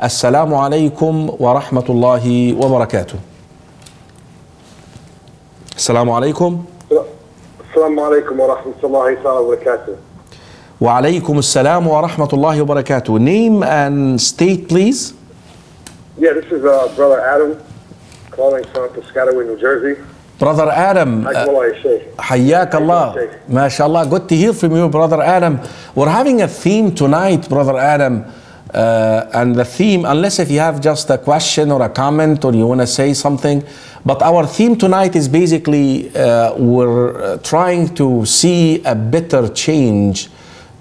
السلام عليكم ورحمة الله وبركاته. السلام عليكم. السلام عليكم ورحمة الله وبركاته. وعليكم السلام ورحمة الله وبركاته. Name and state, please. Yeah, this is Brother Adam calling from Piscataway, New Jersey. Brother Adam, حياك الله. ما شاء الله. Good to hear from you, Brother Adam. We're having a theme tonight, Brother Adam. And the theme, unless if you have just a question or a comment or you want to say something, but our theme tonight is basically we're trying to see a better change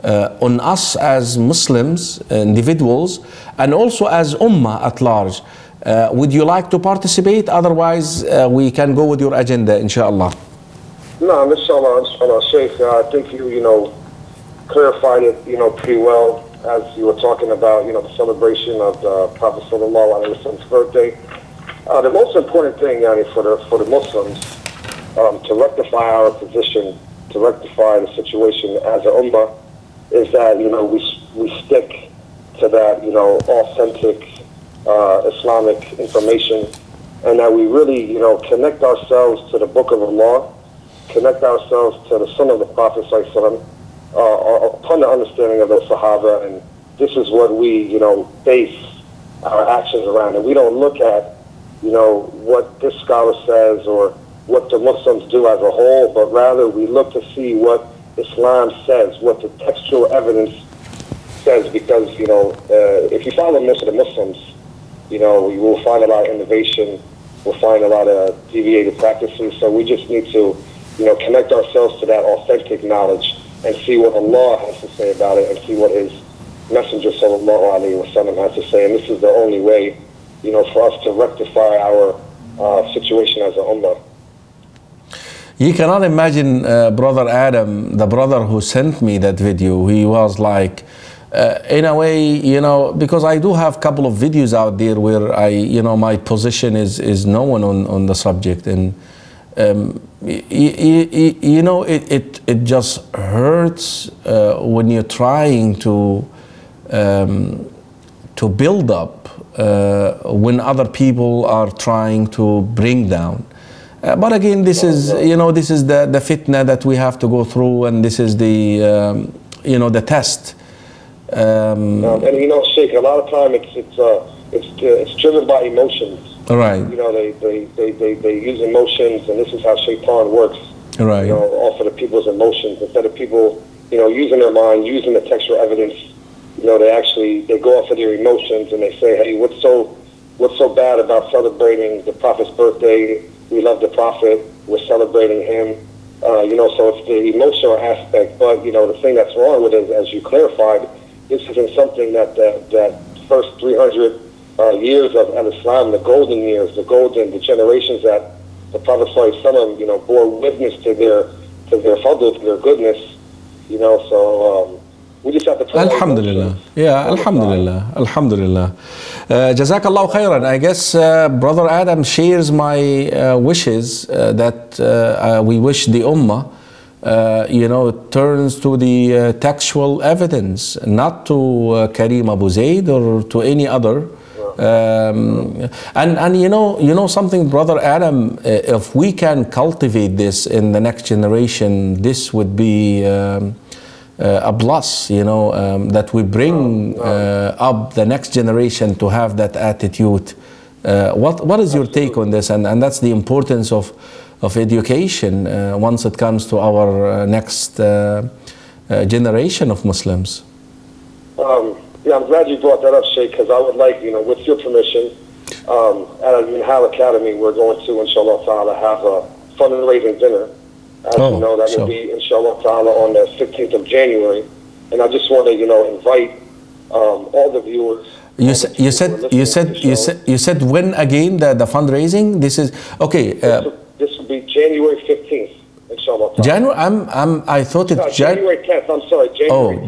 on us as Muslims, individuals, and also as Ummah at large. Would you like to participate? Otherwise, we can go with your agenda, inshallah. No, inshallah, Sheikh, I think you clarified it, pretty well as you were talking about, the celebration of the Prophet Sallallahu Alaihi Wasallam's birthday. The most important thing, for the Muslims, to rectify our position, to rectify the situation as an Ummah, is that, we stick to that, authentic Islamic information, and that we really, connect ourselves to the Book of Allah, connect ourselves to the Sunnah of the Prophet ﷺ, upon the understanding of the Sahaba, and this is what we, base our actions around. And we don't look at, what this scholar says or what the Muslims do as a whole, but rather we look to see what Islam says, what the textual evidence says, because, if you follow most of the Muslims, you will find a lot of innovation, we'll find a lot of deviated practices, so we just need to, connect ourselves to that authentic knowledge and see what Allah has to say about it and see what His Messenger Sallallahu Alaihi Wasallam has to say, and this is the only way, for us to rectify our situation as a Ummah. You cannot imagine, Brother Adam, the brother who sent me that video, he was like, in a way, because I do have a couple of videos out there where my position is known on the subject, and it just hurts when you're trying to build up when other people are trying to bring down. But again, this is the fitna that we have to go through, and this is the the test. And Sheikh, a lot of time it's driven by emotions. Right. They use emotions, and this is how Shaitan works. Right. Off of the people's emotions, instead of people using their mind, using the textual evidence. They go off of their emotions, and they say, hey, what's so bad about celebrating the Prophet's birthday? We love the Prophet, we're celebrating him. So it's the emotional aspect, but the thing that's wrong with it, as you clarified, this isn't something that first 300 years of Islam, the golden years, the generations that the Prophet ﷺ, bore witness to their fadl, to their goodness, so we just have to pray. Alhamdulillah. Yeah, Alhamdulillah. Alhamdulillah. Jazakallah khairan. I guess Brother Adam shares my wishes that we wish the Ummah, turns to the textual evidence, not to Karim AbuZaid or to any other. And something, Brother Adam, if we can cultivate this in the next generation, this would be a plus, that we bring up the next generation to have that attitude. What is your take on this? And that's the importance of education once it comes to our next generation of Muslims. Yeah, I'm glad you brought that up, Sheikh, because I would like, with your permission, at Al-Minhaal Academy, we're going to, inshallah ta'ala, have a fundraising dinner. As you know, that will be, inshallah ta'ala, on the 15th of January. And I just want to, invite all the viewers. You said when again the fundraising? This is okay. This will be January 15th. inshallah. January, I thought it's January 10th, I'm sorry.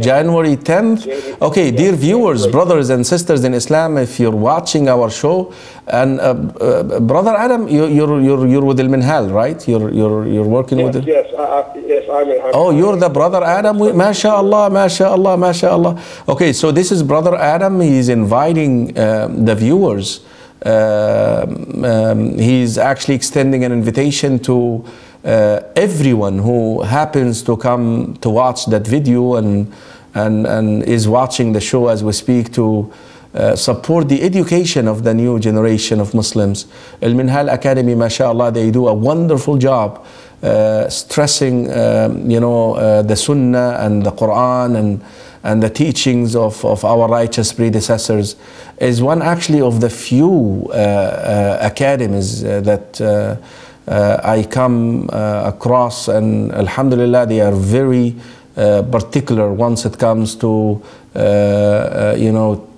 January 10th. Okay, dear viewers, brothers and sisters in Islam, if you're watching our show, and Brother Adam, you're with Al-Minhaal, right? You're working with it? Yes, I'm Oh, you're the Brother Adam? MashaAllah, MashaAllah, MashaAllah. Okay, so this is Brother Adam. He's inviting the viewers. He's actually extending an invitation to everyone who happens to come to watch that video and is watching the show as we speak to support the education of the new generation of Muslims. Al-Minhaal Academy, mashallah, they do a wonderful job stressing, the Sunnah and the Quran and the teachings of our righteous predecessors. Is one actually of the few academies that I come across, and alhamdulillah, they are very particular once it comes to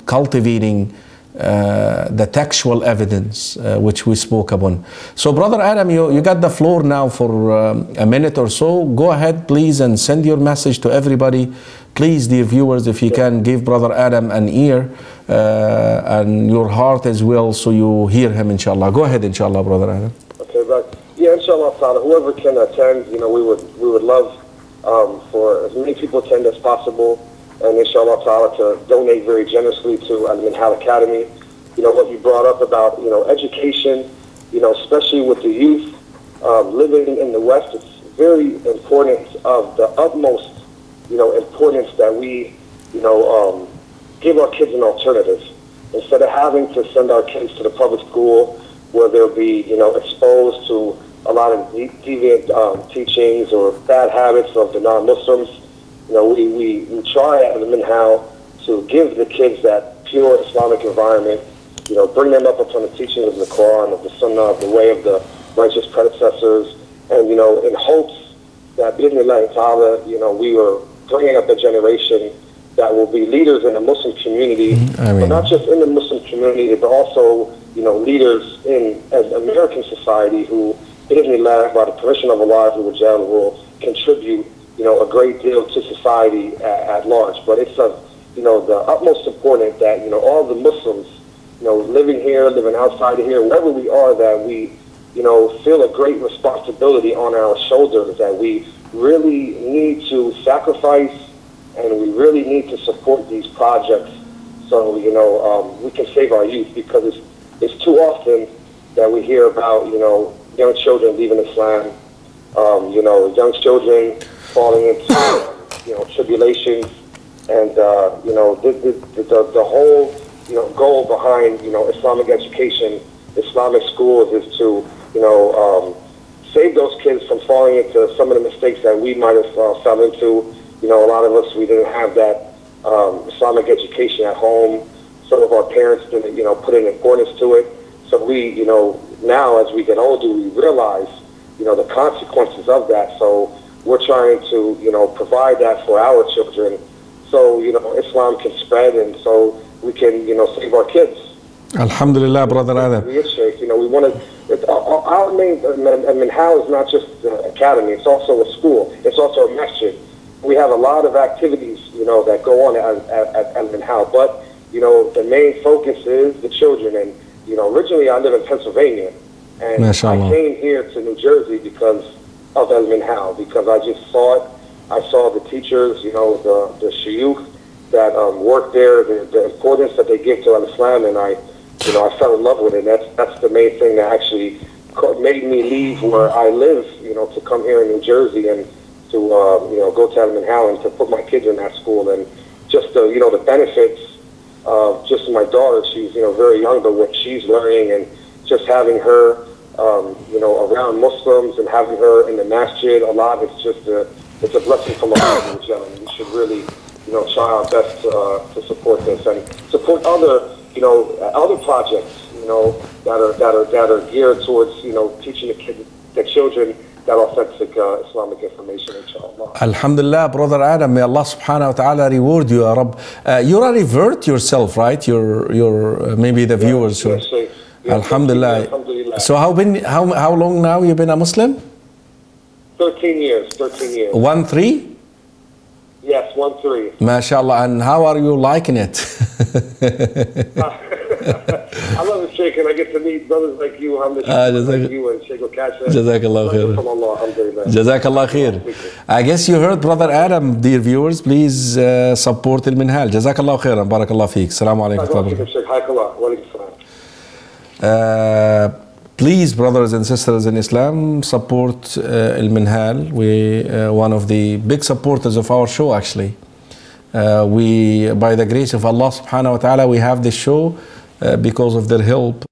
cultivating the textual evidence which we spoke upon. So Brother Adam, you got the floor now for a minute or so. Go ahead please and send your message to everybody. Please, dear viewers, if you can give Brother Adam an ear and your heart as well, so you hear him, inshallah. Go ahead, inshallah, Brother Adam. Okay, but yeah, inshallah ta'ala, whoever can attend, we would love for as many people attend as possible, and inshallah ta'ala to donate very generously to Al-Minhaal Academy. What you brought up about, education, especially with the youth living in the West, it's very important, of the utmost importance that we, give our kids an alternative. Instead of having to send our kids to the public school where they'll be, exposed to a lot of deviant teachings or bad habits of the non-Muslims, we try at Al-Minhaal to give the kids that pure Islamic environment, bring them up upon the teachings of the Quran, of the Sunnah, of the way of the righteous predecessors, and, in hopes that, bi'idhnillahi ta'ala, we are bringing up a generation that will be leaders in the Muslim community, but not just in the Muslim community, but also, leaders in American society who, bi'idhnillah, by the permission of Allah, will contribute, a great deal to society at large. But it's the utmost important that, all the Muslims, living here, living outside of here, wherever we are, that we, feel a great responsibility on our shoulders, that we really need to sacrifice and we really need to support these projects so, we can save our youth, because it's too often that we hear about, young children leaving Islam, young children falling into, tribulations, and, the whole, goal behind, Islamic education, Islamic schools is to, save those kids from falling into some of the mistakes that we might have fell into. A lot of us, we didn't have that Islamic education at home. Some of our parents didn't, put an importance to it. So we, now as we get older, we realize, the consequences of that. So we're trying to, provide that for our children, so, Islam can spread, and so we can, save our kids. Alhamdulillah, Brother Adam. We want to. Our main Al-Minhaal is not just an academy; it's also a school. It's also a masjid. We have a lot of activities, that go on at Al-Minhaal. But the main focus is the children. And originally I live in Pennsylvania, and I came here to New Jersey because of Al-Minhaal, because I just saw it. I saw the teachers, the shuyukh that work there, the importance that they give to Al-Islam, and I fell in love with it. That's the main thing that actually made me leave where I live, to come here in New Jersey and to, go to Al-Minhaal and to put my kids in that school. And just the, the benefits of just my daughter. She's, very young, but what she's learning, and just having her, around Muslims and having her in the masjid a lot, it's just it's a blessing from Allah. We should really, try our best to support this and support other, other projects, that are geared towards, teaching the children that authentic Islamic information, inshallah. Alhamdulillah, Brother Adam, may Allah subhanahu wa ta'ala reward you, Ya Rabb. You're a revert yourself, right? You're maybe the viewers. Yes, Alhamdulillah. Alhamdulillah. So how long now you been a Muslim? 13 years. 13 years. 1-3? Yes, 1-3. MashaAllah. And how are you liking it? I love it, Sheikh, and I get to meet brothers like you, like you and Sheikh Al-Kasha. Jazakallah khair. Jazakallah khair. I guess you heard Brother Adam, dear viewers. Please support Al-Minhaal. Jazakallah khairan. Barakallah feek. Assalamu alaikum. Please, brothers and sisters in Islam, support Al-Minhaal. We one of the big supporters of our show, actually. We, by the grace of Allah subhanahu wa ta'ala, we have this show because of their help.